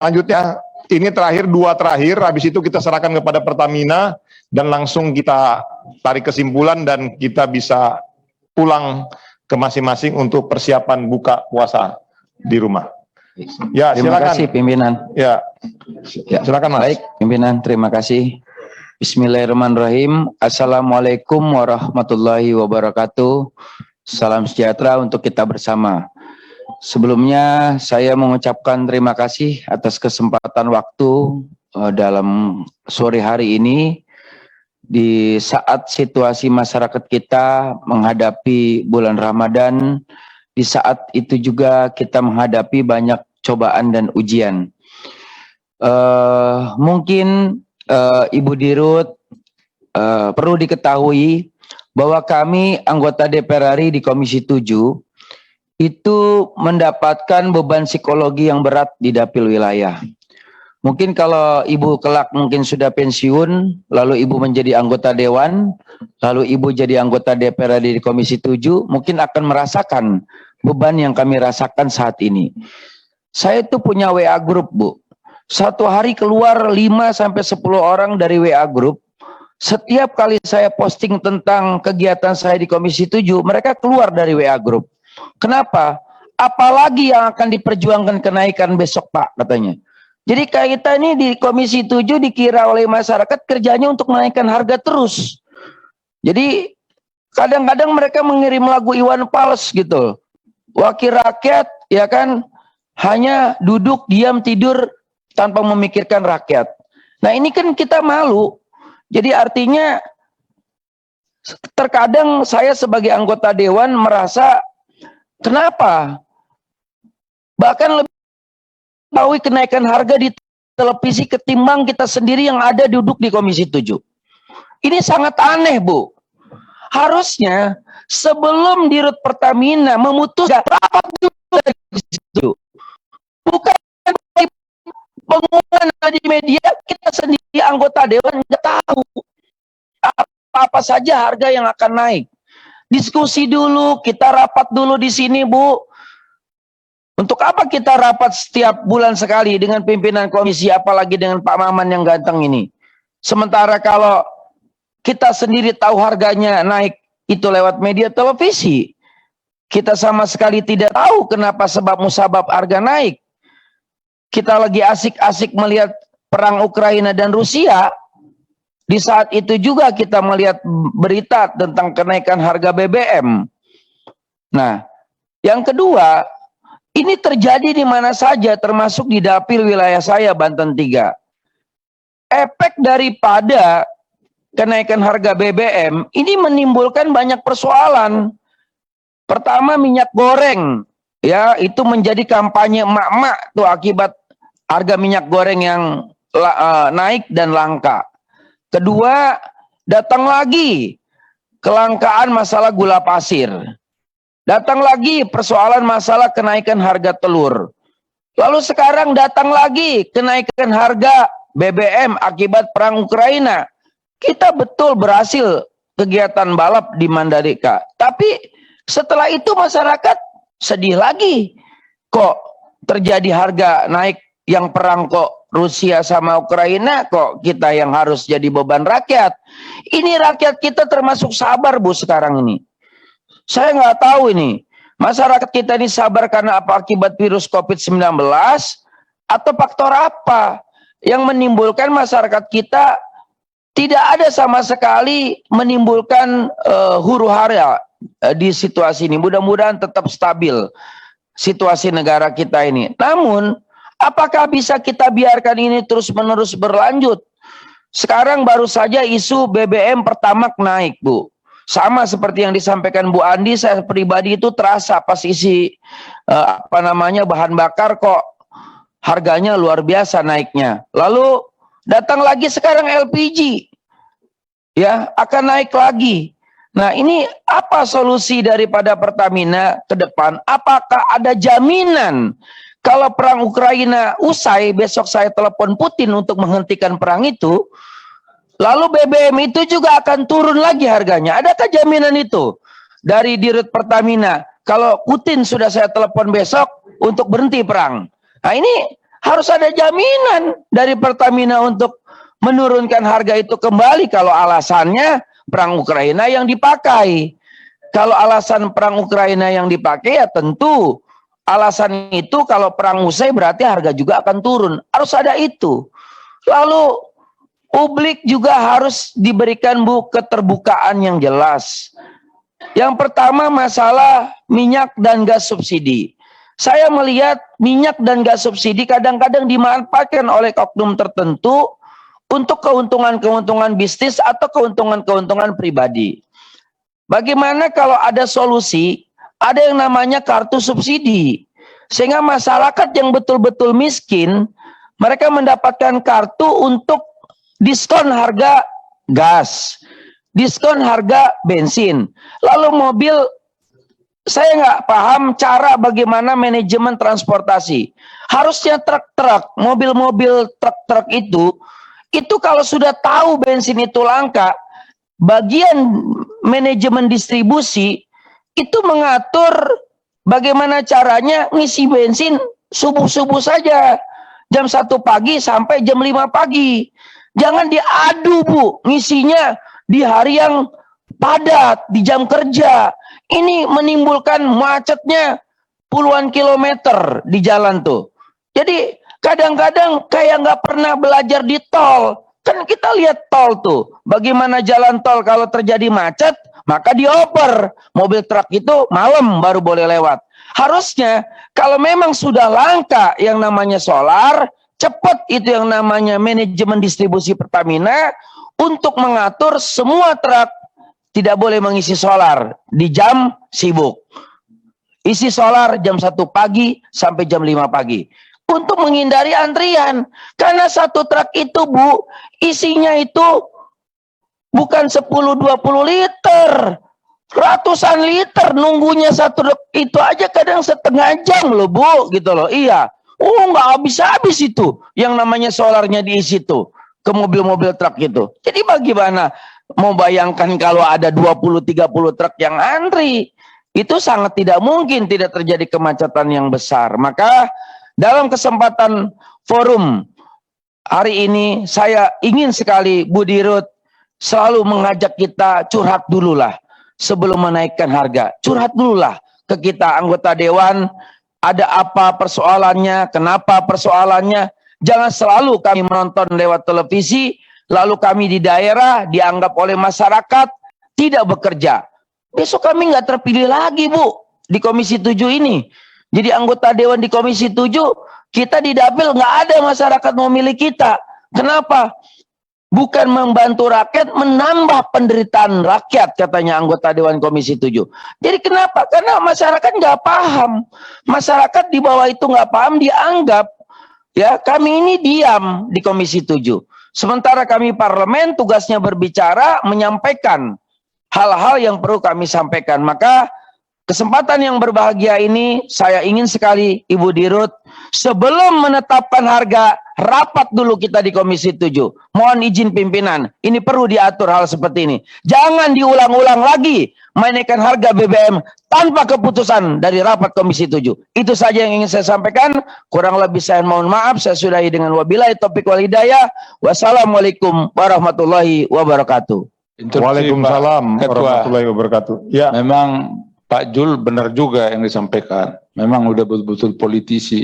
Selanjutnya, ini dua terakhir, habis itu kita serahkan kepada Pertamina dan langsung kita tarik kesimpulan dan kita bisa pulang ke masing-masing untuk persiapan buka puasa di rumah. Ya, terima silakan. kasih pimpinan. Ya, silakan Mas. Baik pimpinan, terima kasih. Bismillahirrahmanirrahim. Assalamualaikum warahmatullahi wabarakatuh. Salam sejahtera untuk kita bersama. Sebelumnya saya mengucapkan terima kasih atas kesempatan waktu dalam sore hari ini di saat situasi masyarakat kita menghadapi bulan Ramadan, di saat itu juga kita menghadapi banyak cobaan dan ujian. Mungkin Ibu Dirut perlu diketahui bahwa kami anggota DPR RI di Komisi 7 itu mendapatkan beban psikologi yang berat di dapil wilayah. Mungkin kalau Ibu kelak mungkin sudah pensiun, lalu Ibu menjadi anggota dewan, lalu Ibu jadi anggota DPR di Komisi 7, mungkin akan merasakan beban yang kami rasakan saat ini. Saya itu punya WA group, Bu. Satu hari keluar 5-10 orang dari WA group. Setiap kali saya posting tentang kegiatan saya di Komisi 7, mereka keluar dari WA group. Kenapa? Apalagi yang akan diperjuangkan kenaikan besok, Pak, katanya. Jadi kita ini di Komisi 7 dikira oleh masyarakat kerjanya untuk menaikkan harga terus. Jadi kadang-kadang mereka mengirim lagu Iwan Fals gitu. Wakil rakyat ya kan hanya duduk diam tidur tanpa memikirkan rakyat. Nah, ini kan kita malu. Jadi artinya terkadang saya sebagai anggota dewan merasa kenapa? Bahkan lebih tahu kenaikan harga di televisi ketimbang kita sendiri yang ada duduk di Komisi 7. Ini sangat aneh, Bu. Harusnya sebelum Dirut Pertamina memutuskan rapat dulu dari situ. Bukan pengumuman di media, kita sendiri anggota dewan nggak tahu apa saja harga yang akan naik. Diskusi dulu, kita rapat dulu di sini, Bu. Untuk apa kita rapat setiap bulan sekali dengan pimpinan komisi, apalagi dengan Pak Maman yang ganteng ini? Sementara kalau kita sendiri tahu harganya naik itu lewat media televisi, kita sama sekali tidak tahu kenapa sebab musabab harga naik. Kita lagi asik-asik melihat perang Ukraina dan Rusia. Di saat itu juga kita melihat berita tentang kenaikan harga BBM. Nah, yang kedua, ini terjadi di mana saja, termasuk di dapil wilayah saya, Banten 3. Efek daripada kenaikan harga BBM ini menimbulkan banyak persoalan. Pertama, minyak goreng, ya itu menjadi kampanye emak-emak tuh akibat harga minyak goreng yang naik dan langka. Kedua, datang lagi kelangkaan masalah gula pasir. Datang lagi persoalan masalah kenaikan harga telur. Lalu sekarang datang lagi kenaikan harga BBM akibat perang Ukraina. Kita betul berhasil kegiatan balap di Mandalika. Tapi setelah itu masyarakat sedih lagi. Kok terjadi harga naik yang perang kok Rusia sama Ukraina, kok kita yang harus jadi beban rakyat. Ini rakyat kita termasuk sabar, Bu, sekarang ini. Saya nggak tahu ini, masyarakat kita ini sabar karena apa akibat virus COVID-19 atau faktor apa yang menimbulkan masyarakat kita tidak ada sama sekali menimbulkan huru-hara di situasi ini. Mudah-mudahan tetap stabil situasi negara kita ini. Namun, apakah bisa kita biarkan ini terus-menerus berlanjut? Sekarang baru saja isu BBM Pertamax naik, Bu. Sama seperti yang disampaikan Bu Andi, saya pribadi itu terasa pas isi bahan bakar kok harganya luar biasa naiknya. Lalu datang lagi sekarang LPG, ya akan naik lagi. Nah, ini apa solusi daripada Pertamina ke depan? Apakah ada jaminan kalau perang Ukraina usai, besok saya telepon Putin untuk menghentikan perang itu, lalu BBM itu juga akan turun lagi harganya. Adakah jaminan itu dari Dirut Pertamina? Kalau Putin sudah saya telepon besok untuk berhenti perang. Nah, ini harus ada jaminan dari Pertamina untuk menurunkan harga itu kembali kalau alasannya perang Ukraina yang dipakai. Kalau alasan perang Ukraina yang dipakai ya tentu alasan itu kalau perang usai berarti harga juga akan turun. Harus ada itu. Lalu publik juga harus diberikan keterbukaan yang jelas. Yang pertama masalah minyak dan gas subsidi. Saya melihat minyak dan gas subsidi kadang-kadang dimanfaatkan oleh oknum tertentu untuk keuntungan-keuntungan bisnis atau keuntungan-keuntungan pribadi. Bagaimana kalau ada solusi, ada yang namanya kartu subsidi. Sehingga masyarakat yang betul-betul miskin, mereka mendapatkan kartu untuk diskon harga gas, diskon harga bensin. Lalu mobil, saya nggak paham cara bagaimana manajemen transportasi. Harusnya truk-truk, mobil-mobil truk-truk itu kalau sudah tahu bensin itu langka, bagian manajemen distribusi itu mengatur bagaimana caranya ngisi bensin subuh-subuh saja. Jam 1 pagi sampai jam 5 pagi. Jangan diadu, Bu, ngisinya di hari yang padat, di jam kerja. Ini menimbulkan macetnya puluhan kilometer di jalan tuh. Jadi kadang-kadang kayak nggak pernah belajar di tol. Kan kita lihat tol tuh, bagaimana jalan tol kalau terjadi macet, maka dioper. Mobil truk itu malam baru boleh lewat. Harusnya kalau memang sudah langka yang namanya solar, cepat itu yang namanya manajemen distribusi Pertamina untuk mengatur semua truk tidak boleh mengisi solar di jam sibuk. Isi solar jam 1 pagi sampai jam 5 pagi. Untuk menghindari antrian. Karena satu truk itu, Bu, isinya itu bukan 10-20 liter. Ratusan liter nunggunya satu truk itu aja kadang setengah jam loh, Bu, gitu loh. Iya. Oh, nggak habis-habis itu yang namanya solarnya diisi tuh ke mobil-mobil truk itu. Jadi bagaimana mau bayangkan kalau ada 20-30 truk yang antri, itu sangat tidak mungkin tidak terjadi kemacetan yang besar. Maka dalam kesempatan forum hari ini saya ingin sekali Bu Dirut selalu mengajak kita curhat dululah sebelum menaikkan harga. Curhat dululah ke kita anggota dewan, ada apa persoalannya, kenapa persoalannya. Jangan selalu kami menonton lewat televisi, lalu kami di daerah dianggap oleh masyarakat tidak bekerja. Besok kami nggak terpilih lagi, Bu, di Komisi 7 ini. Jadi anggota dewan di Komisi 7, kita di dapil nggak ada masyarakat memilih kita. Kenapa? Bukan membantu rakyat, menambah penderitaan rakyat, katanya anggota dewan Komisi 7. Jadi kenapa? Karena masyarakat nggak paham. Masyarakat di bawah itu nggak paham, dianggap ya kami ini diam di Komisi 7. Sementara kami parlemen tugasnya berbicara, menyampaikan hal-hal yang perlu kami sampaikan. Maka kesempatan yang berbahagia ini saya ingin sekali Ibu Dirut sebelum menetapkan harga, rapat dulu kita di Komisi 7. Mohon izin pimpinan, ini perlu diatur hal seperti ini. Jangan diulang-ulang lagi menaikkan harga BBM tanpa keputusan dari rapat Komisi 7. Itu saja yang ingin saya sampaikan. Kurang lebih saya mohon maaf. Saya sudahi dengan wabillahi taufiq wal hidayah. Wassalamualaikum warahmatullahi wabarakatuh. Waalaikumsalam warahmatullahi wabarakatuh. Ya. Memang Pak Jul benar juga yang disampaikan. Memang udah betul-betul politisi.